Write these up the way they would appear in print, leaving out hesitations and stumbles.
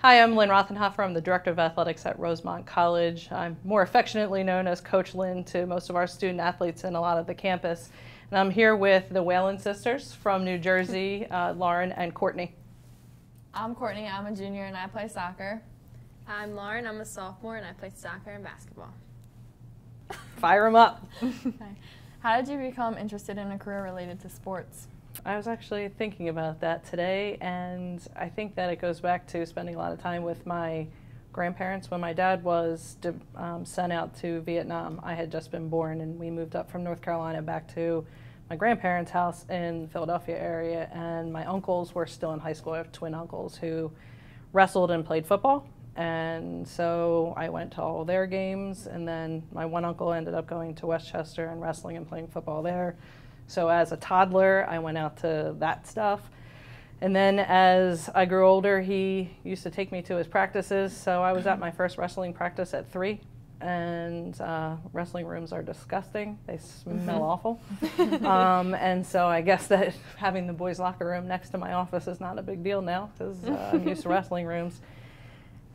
Hi, I'm Lynn Rothenhoefer. I'm the Director of Athletics at Rosemont College. I'm more affectionately known as Coach Lynn to most of our student athletes and a lot of the campus. And I'm here with the Whelan sisters from New Jersey, Lauren and Courtney. I'm Courtney. I'm a junior and I play soccer. I'm Lauren. I'm a sophomore and I play soccer and basketball. Fire them up. How did you become interested in a career related to sports? I was actually thinking about that today, and I think that it goes back to spending a lot of time with my grandparents. When my dad was sent out to Vietnam, I had just been born, and we moved up from North Carolina back to my grandparents' house in the Philadelphia area, and my uncles were still in high school. I have twin uncles who wrestled and played football, and so I went to all their games, and then my one uncle ended up going to Westchester and wrestling and playing football there. So as a toddler, I went out to that stuff. And then as I grew older, he used to take me to his practices. So I was at my first wrestling practice at 3. And wrestling rooms are disgusting. They smell awful. And so I guess that having the boys' locker room next to my office is not a big deal now because I'm used to wrestling rooms.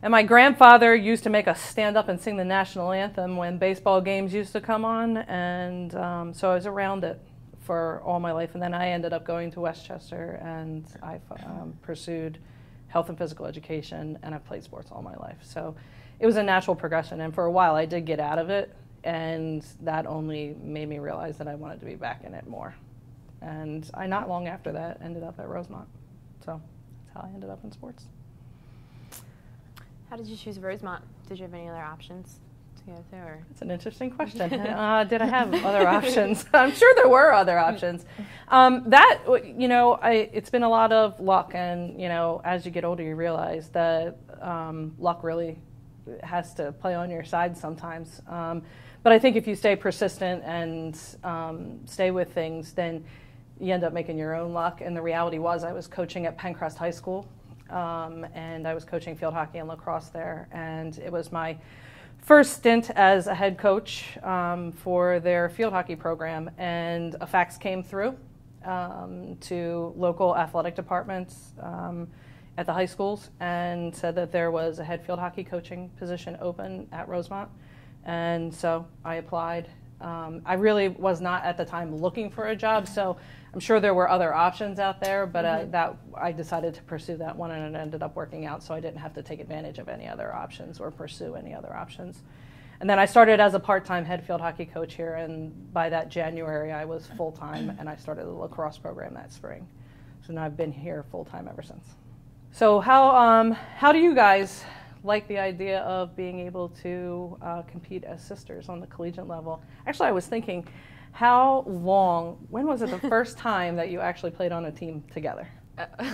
And my grandfather used to make us stand up and sing the national anthem when baseball games used to come on. And so I was around it for all my life, and then I ended up going to Westchester, and I pursued health and physical education, and I've played sports all my life. So it was a natural progression, and for a while I did get out of it, and that only made me realize that I wanted to be back in it more. And I, not long after that, ended up at Rosemont. So that's how I ended up in sports. How did you choose Rosemont? Did you have any other options to go to? Or? That's an interesting question. Did I have other options? I'm sure there were other options. It's been a lot of luck, and as you get older, you realize that luck really has to play on your side sometimes. But I think if you stay persistent and stay with things, then you end up making your own luck. And the reality was, I was coaching at Pencrest High School, and I was coaching field hockey and lacrosse there, and it was my first stint as a head coach for their field hockey program, and a fax came through to local athletic departments at the high schools and said that there was a head field hockey coaching position open at Rosemont, and so I applied. I really was not at the time looking for a job, so I'm sure there were other options out there, but I decided to pursue that one, and it ended up working out, so I didn't have to take advantage of any other options or pursue any other options. And then I started as a part-time head field hockey coach here, and by that January I was full-time, and I started the lacrosse program that spring. So now I've been here full-time ever since. So how do you guys like the idea of being able to compete as sisters on the collegiate level? Actually, I was thinking, when was it the first time that you actually played on a team together?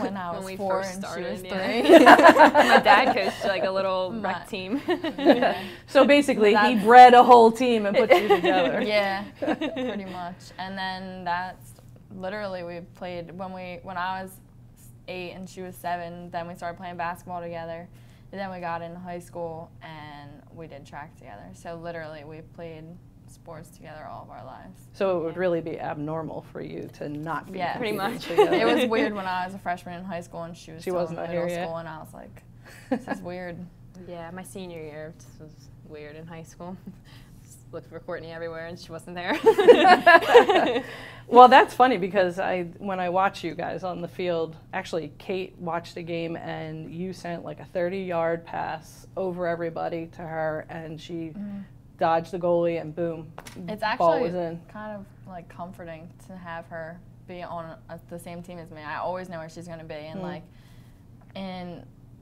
When I was 4 and she was 3. My dad coached like a little rec team. So basically, he bred a whole team and put you together. Yeah, pretty much. And then that's literally we played when I was 8 and she was 7. Then we started playing basketball together. And then we got into high school and we did track together. So literally we played sports together all of our lives. So it would really be abnormal for you to not be pretty much together. It was weird when I was a freshman in high school and she was still in not middle here school, and I was like, this is weird. Yeah, my senior year was weird in high school. Just looked for Courtney everywhere and she wasn't there. Well, that's funny because when I watch you guys on the field, actually Kate watched a game and you sent like a 30-yard pass over everybody to her, and she dodged the goalie and boom, it's ball actually was in. Kind of like comforting to have her be on the same team as me. I always know where she's going to be, and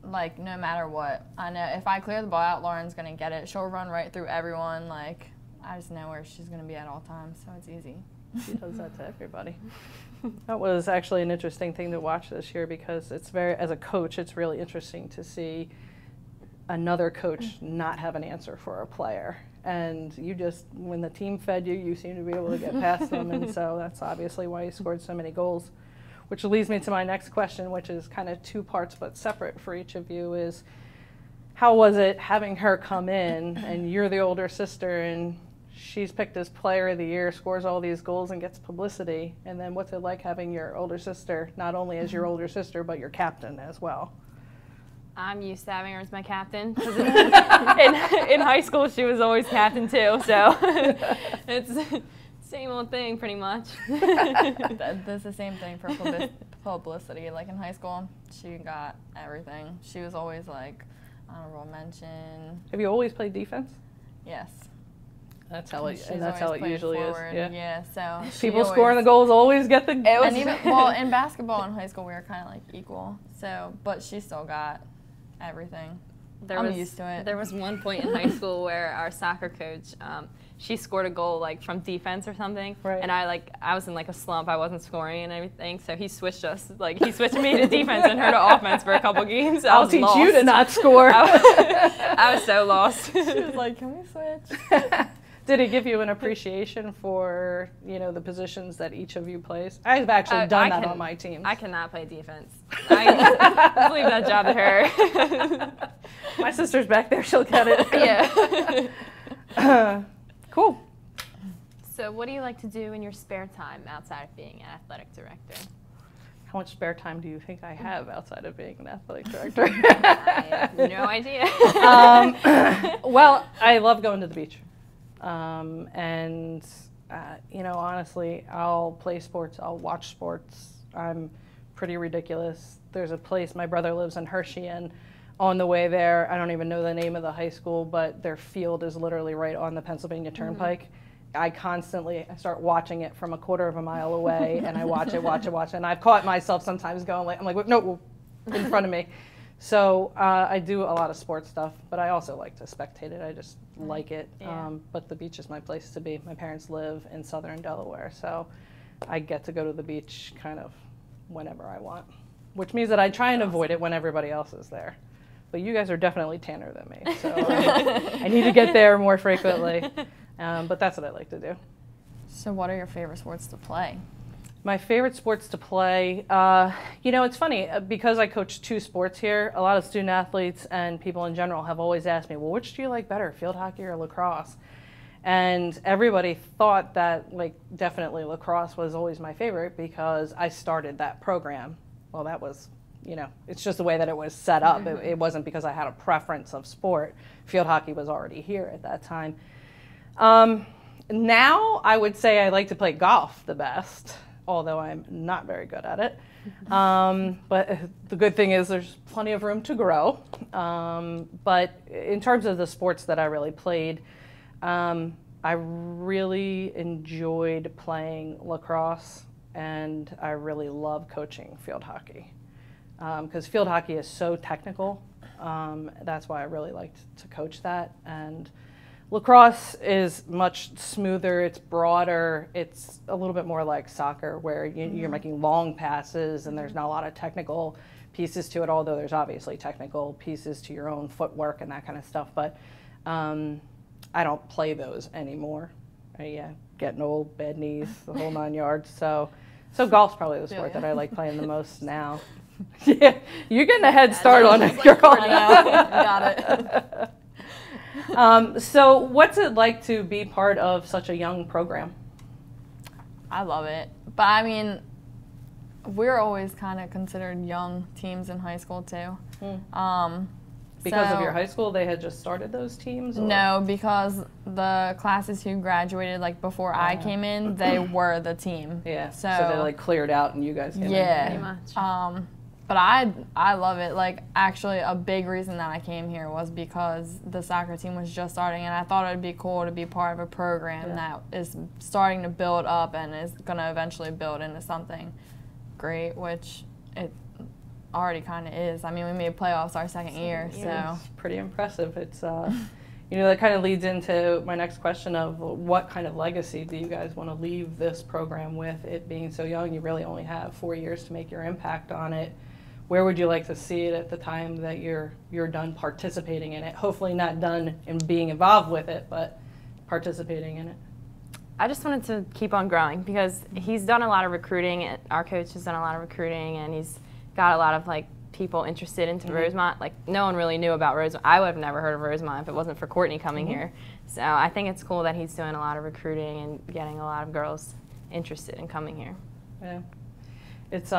no matter what, I know if I clear the ball out, Lauren's going to get it. She'll run right through everyone. Like, I just know where she's going to be at all times, so it's easy. She does that to everybody. That was actually an interesting thing to watch this year because as a coach, it's really interesting to see another coach not have an answer for a player. And when the team fed you, you seem to be able to get past them, and so that's obviously why you scored so many goals. Which leads me to my next question, which is kind of 2 parts but separate for each of you, is how was it having her come in, and you're the older sister, and she's picked as player of the year, scores all these goals and gets publicity, and then what's it like having your older sister, not only as your older sister, but your captain as well? I'm used to having her as my captain. 'Cause in high school, she was always captain too, so it's same old thing pretty much. That's the same thing for publicity. Like in high school, she got everything. She was always like honorable mention. Have you always played defense? Yes. That's how it. She's And that's how always it played usually forward. is. Yeah. Yeah. So People scoring the goals always get the. And even well in basketball in high school we were kind of like equal. So but she still got everything. I'm used to it. There was one point in high school where our soccer coach, she scored a goal like from defense or something, right. and I was in like a slump. I wasn't scoring and everything, so he switched us. Like he switched me to defense and her to offense for a couple games. I'll teach you to not score. I was so lost. She was like, "Can we switch?" Did it give you an appreciation for, you know, the positions that each of you plays? I've actually done that on my teams. I cannot play defense. I leave that job to her. My sister's back there. She'll get it. Yeah. Cool. So what do you like to do in your spare time outside of being an athletic director? How much spare time do you think I have outside of being an athletic director? I have no idea. Well, I love going to the beach. You know, honestly, I'll play sports, I'll watch sports. I'm pretty ridiculous. There's a place, my brother lives in Hershey, and on the way there, I don't even know the name of the high school, but their field is literally right on the Pennsylvania Turnpike. I start watching it from a quarter of a mile away, and I watch it, and I've caught myself sometimes going like, I'm like, no, in front of me. So I do a lot of sports stuff, but I also like to spectate it. I just like it. Yeah. But the beach is my place to be. My parents live in southern Delaware, so I get to go to the beach kind of whenever I want, which means that I try and avoid it when everybody else is there. But you guys are definitely tanner than me, so I need to get there more frequently. But that's what I like to do. So what are your favorite sports to play? My favorite sports to play, you know, it's funny, because I coach 2 sports here, a lot of student athletes and people in general have always asked me, well, which do you like better, field hockey or lacrosse? And everybody thought that, like, definitely lacrosse was always my favorite because I started that program. Well, that was, you know, it's just the way that it was set up. It wasn't because I had a preference of sport. Field hockey was already here at that time. Now I would say I like to play golf the best, although I'm not very good at it. But the good thing is there's plenty of room to grow. But in terms of the sports that I really played, I really enjoyed playing lacrosse, and I really love coaching field hockey. Because field hockey is so technical. That's why I really liked to coach that. And lacrosse is much smoother, it's broader, it's a little bit more like soccer where you're making long passes and there's not a lot of technical pieces to it, although there's obviously technical pieces to your own footwork and that kind of stuff, but I don't play those anymore. Getting old, bad knees, the whole 9 yards, so golf's probably the sport that I like playing the most now. Yeah, you're getting a head start on it, girl. Got it. So what's it like to be part of such a young program? I love it. But I mean, we're always kind of considered young teams in high school too. Because of your high school, they had just started those teams? Or? No, because the classes who graduated like before I came in, they were the team. Yeah, so they like cleared out and you guys came in. Yeah, pretty much. But I love it. Like, actually, a big reason that I came here was because the soccer team was just starting, and I thought it would be cool to be part of a program that is starting to build up and is going to eventually build into something great, which it already kind of is. I mean, we made playoffs our second year, so. It's pretty impressive. It's, you know, that kind of leads into my next question of what kind of legacy do you guys want to leave this program with? It being so young, you really only have 4 years to make your impact on it. Where would you like to see it at the time that you're done participating in it? Hopefully not done in being involved with it, but participating in it. I just wanted to keep on growing because he's done a lot of recruiting. Our coach has done a lot of recruiting, and he's got a lot of like people interested into Rosemont. Like no one really knew about Rosemont. I would have never heard of Rosemont if it wasn't for Courtney coming here. So I think it's cool that he's doing a lot of recruiting and getting a lot of girls interested in coming here. Yeah, it's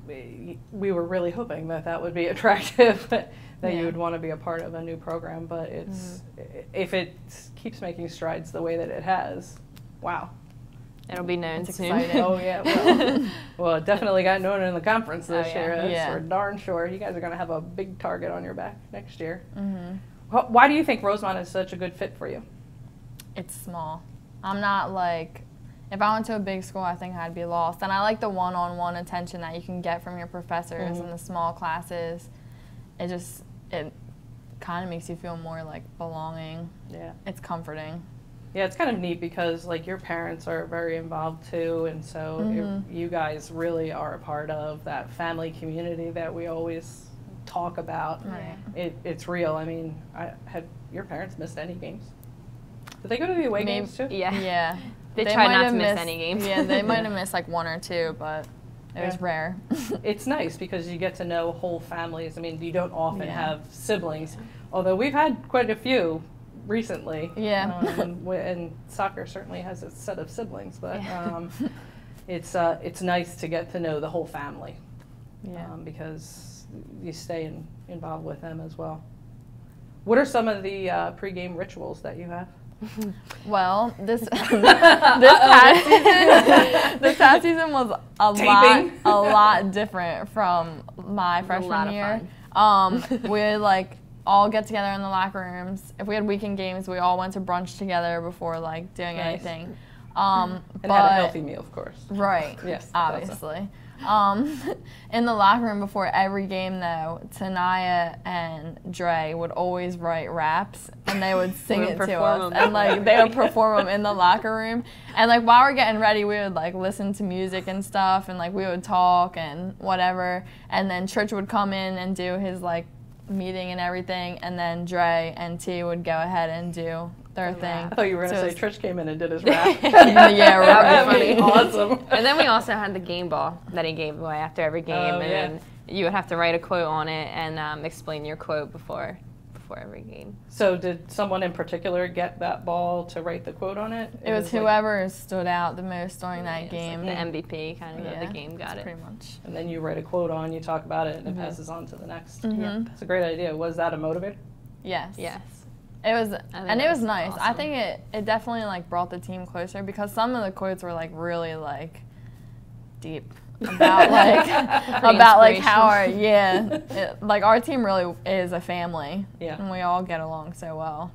we were really hoping that that would be attractive, that you Yeah. would want to be a part of a new program. But if it keeps making strides the way that it has, wow. It'll be known It's soon. exciting. Oh yeah, well, it definitely got known in the conference this Oh, yeah. year. That's Yeah. for darn sure. You guys are going to have a big target on your back next year. Mhm. Why do you think Rosemont is such a good fit for you? It's small. I'm not like, if I went to a big school, I think I'd be lost. And I like the one-on-one attention that you can get from your professors in the small classes. It kind of makes you feel more like belonging. Yeah. It's comforting. Yeah, it's kind of neat because like your parents are very involved too, and so you guys really are a part of that family community that we always talk about. Right. It's real. I mean, had your parents missed any games? Did they go to the away games too? Yeah. Yeah. They They tried might not have to miss missed- any games. Yeah, they might have missed like one or two, but it was Yeah. rare. It's nice because you get to know whole families. I mean, you don't often Yeah. have siblings, although we've had quite a few recently. Yeah. And soccer certainly has a set of siblings, but it's nice to get to know the whole family. Yeah. Because you stay involved with them as well. What are some of the pregame rituals that you have? Well, this past season was a lot different from my A lot freshman of year. fun. We'd like all get together in the locker rooms. If we had weekend games, we all went to brunch together before like doing Nice. anything. And But had a healthy meal, of course. right, Yes, that's obviously. In the locker room before every game, though, Tanaya and Dre would always write raps, and they would sing We it would to perform us, them. and like they would perform them in the locker room. And like while we're getting ready, we would like listen to music and stuff, and like we would talk and whatever. And then Church would come in and do his like meeting and everything, and then Dre and T would go ahead and do their thing. I thought you were going to So say Trish came in and did his rap. yeah, right. That'd be awesome. And then we also had the game ball that he gave away after every game, Oh, and yeah. then you would have to write a quote on it and explain your quote before every game. So did someone in particular get that ball to write the quote on it? It was like- whoever stood out the most during that It's like game. the MVP kind of of the game got it. Pretty much. and then you write a quote on, you talk about it, and it passes on to the next. Mhm. That's a great idea. Was that a motivator? Yes. Yes. It was, think and that it was was nice. I awesome. think it definitely like brought the team closer because some of the quotes were like really like deep about like about like how our like our team really is a family. Yeah. And we all get along so well.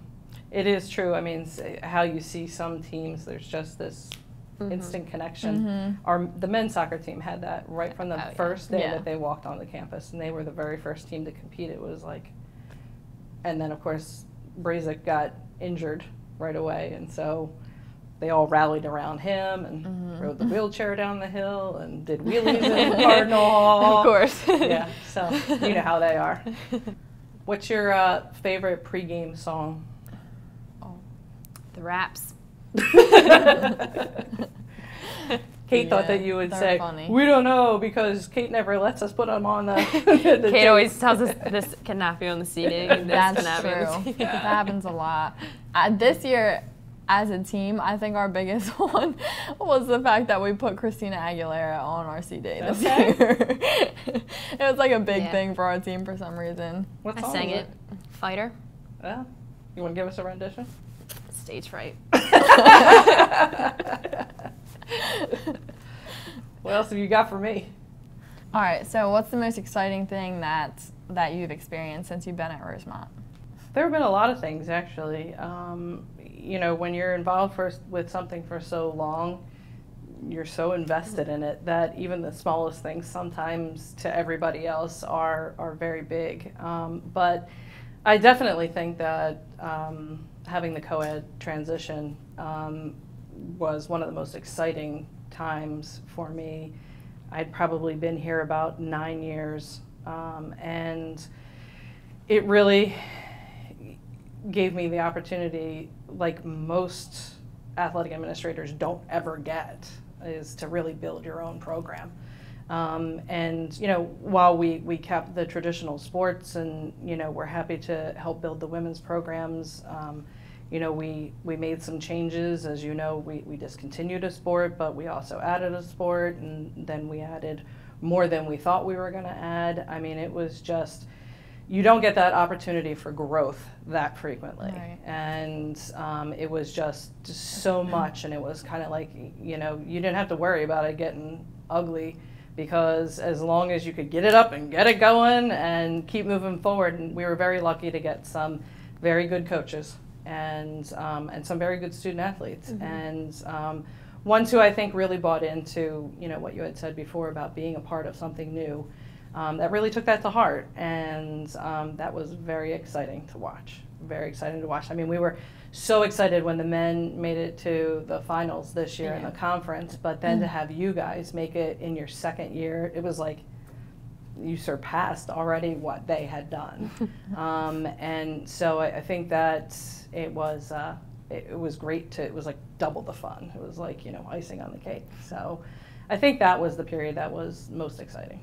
It is true. I mean, how you see some teams, there's just this instant connection. The men's soccer team had that right from the Oh, yeah. first day Yeah. that they walked on the campus, and they were the very first team to compete. It was like, and then of course Brazic got injured right away, and so they all rallied around him and rode the wheelchair down the hill and did wheelies in Cardinal Hall. Of course. Yeah, so you know how they are. What's your favorite pregame song? The raps. Kate thought that you would they're say, funny. we don't know, because Kate never lets us put them on the Kate tape. always tells us this cannot be on the CD. This That's cannot be on the true. CD. That happens a lot. This year, as a team, I think our biggest one was the fact that we put Christina Aguilera on our CD this Okay. year. It was like a big Yeah. thing for our team for some reason. What I song sang was it. Fighter. Well, you want to give us a rendition? Stage fright. What else have you got for me? All right, so what's the most exciting thing that you've experienced since you've been at Rosemont? There have been a lot of things, actually. You know, when you're involved with something for so long, you're so invested in it that even the smallest things sometimes to everybody else are very big. But I definitely think that having the co-ed transition was one of the most exciting times for me. I'd probably been here about 9 years, and it really gave me the opportunity, like most athletic administrators don't ever get, is to really build your own program. And you know, while we kept the traditional sports, and you know, we're happy to help build the women's programs. You know, we made some changes. As you know, we discontinued a sport, but we also added a sport, and then we added more than we thought we were going to add. I mean, it was just, you don't get that opportunity for growth that frequently. Right. And it was just so much, and it was kind of like, you know, you didn't have to worry about it getting ugly, because as long as you could get it up and get it going and keep moving forward. And we were very lucky to get some very good coaches and some very good student athletes, and ones who I think really bought into, you know, what you had said before about being a part of something new, that really took that to heart. And that was very exciting to watch. Very exciting to watch. I mean, we were so excited when the men made it to the finals this year in the conference, but then to have you guys make it in your second year, it was like you surpassed already what they had done. And so I think that it was great to, it was like double the fun. It was like, you know, icing on the cake. So I think that was the period that was most exciting.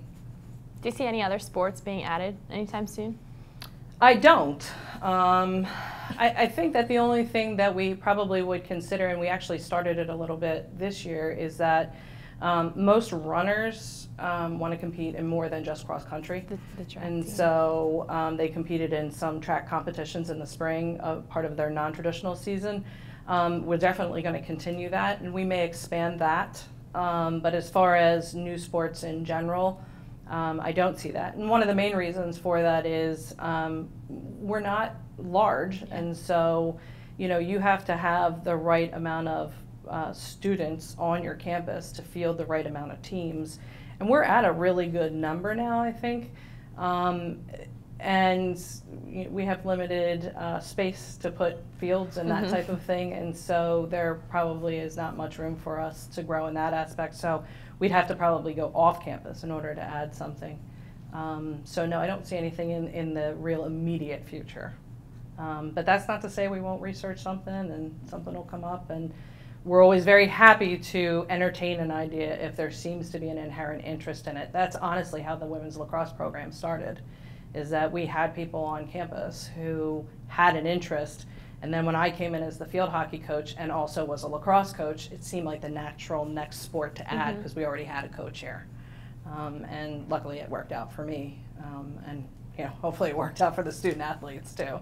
Do you see any other sports being added anytime soon? I don't. I think that the only thing that we probably would consider, and we actually started it a little bit this year, is that most runners want to compete in more than just cross country. The track and team. So they competed in some track competitions in the spring, part of their non-traditional season. We're definitely going to continue that, and we may expand that. But as far as new sports in general, I don't see that. And one of the main reasons for that is we're not large, and so, you know, you have to have the right amount of students on your campus to field the right amount of teams. And we're at a really good number now, I think. And we have limited space to put fields and that type of thing, and so there probably is not much room for us to grow in that aspect. So we'd have to probably go off campus in order to add something. So no, I don't see anything in the real immediate future. But that's not to say we won't research something and something will come up, and we're always very happy to entertain an idea if there seems to be an inherent interest in it. That's honestly how the women's lacrosse program started, is that we had people on campus who had an interest, and then when I came in as the field hockey coach and also was a lacrosse coach, it seemed like the natural next sport to add because we already had a coach here. And luckily it worked out for me, and you know, hopefully it worked out for the student athletes too.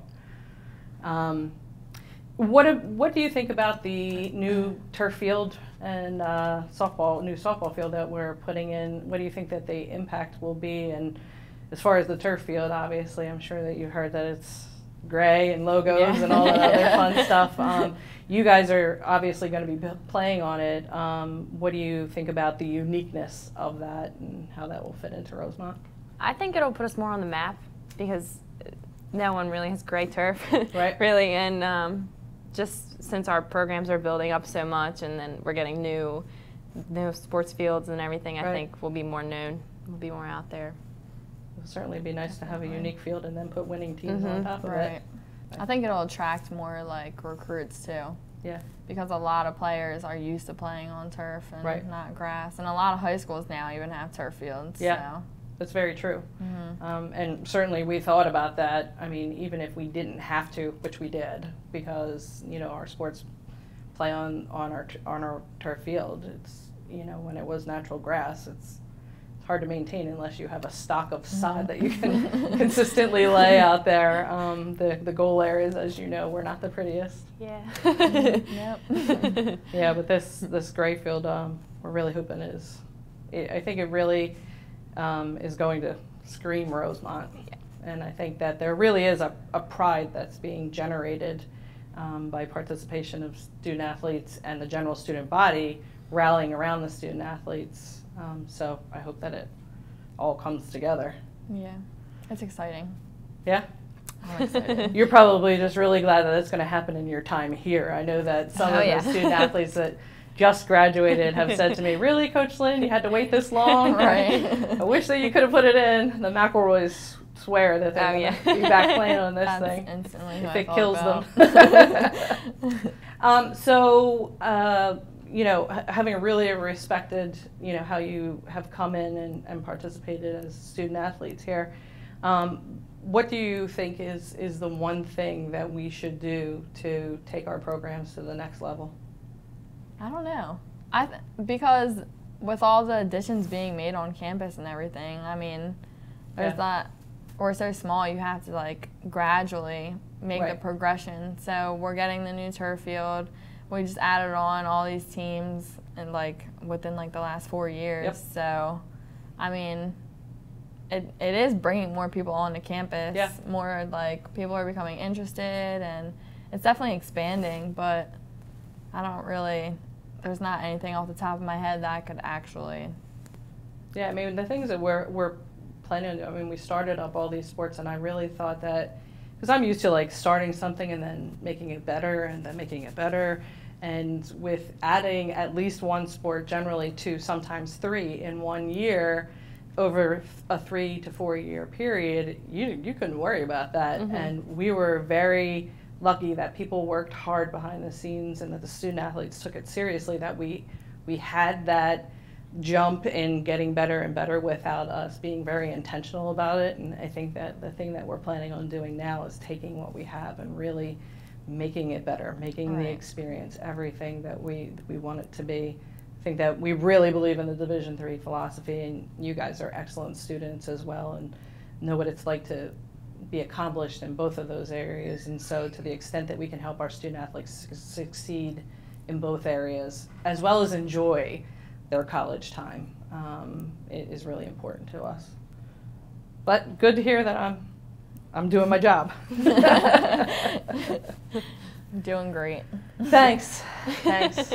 What do you think about the new turf field and new softball field that we're putting in? What do you think that the impact will be? And as far as the turf field, obviously, I'm sure that you heard that it's gray and logos and all that other fun stuff. You guys are obviously going to be playing on it. What do you think about the uniqueness of that and how that will fit into Rosemont? I think it'll put us more on the map, because no one really has gray turf, Right. really, and just since our programs are building up so much, and then we're getting new sports fields and everything, I think we'll be more known, we'll be more out there. It would certainly be nice to have a unique field and then put winning teams on top of it. I think it'll attract more like recruits too. Yeah. Because a lot of players are used to playing on turf and not grass, and a lot of high schools now even have turf fields. Yeah. So. That's very true. And certainly we thought about that. I mean, even if we didn't have to, which we did, because, you know, our sports play on our turf field. It's, you know, when it was natural grass, it's hard to maintain unless you have a stock of sod that you can consistently lay out there. The goal areas, as you know, were not the prettiest. Yeah. Yep. Yeah, but this gray field, we're really hoping I think it really is going to scream Rosemont. Yeah. And I think that there really is a pride that's being generated by participation of student athletes and the general student body rallying around the student athletes. So I hope that it all comes together. Yeah, it's exciting. Yeah? I'm excited. You're probably just really glad that it's going to happen in your time here. I know that some of the student athletes that just graduated have said to me, "Really, Coach Lynn, you had to wait this long?" Right. I wish that you could have put it in. The McElroys swear that they're going to be back playing on this That's thing instantly if who it I kills thought them. So, you know, having really respected, you know, how you have come in and participated as student athletes here, what do you think is the one thing that we should do to take our programs to the next level? I don't know. Because with all the additions being made on campus and everything, I mean, there's not, we're so small, you have to like gradually make the progression. So we're getting the new turf field. We just added on all these teams and like within like the last 4 years. So, I mean, it is bringing more people onto campus. More like people are becoming interested, and it's definitely expanding, but I don't really, there's not anything off the top of my head that I could actually. Yeah, I mean, the things that we're planning on doing, I mean, we started up all these sports, and I really thought that, because I'm used to like starting something and then making it better and then making it better, and with adding at least one sport, generally 2, sometimes 3 in 1 year, over a 3 to 4 year period, you couldn't worry about that. And we were very lucky that people worked hard behind the scenes and that the student athletes took it seriously, that we had that jump in getting better and better without us being very intentional about it. And I think that the thing that we're planning on doing now is taking what we have and really making it better, making the experience everything that we want it to be. I think that we really believe in the Division III philosophy, and you guys are excellent students as well and know what it's like to be accomplished in both of those areas. And so to the extent that we can help our student athletes succeed in both areas as well as enjoy their college time, it is really important to us. But good to hear that I'm doing my job. Doing great. Thanks. Thanks.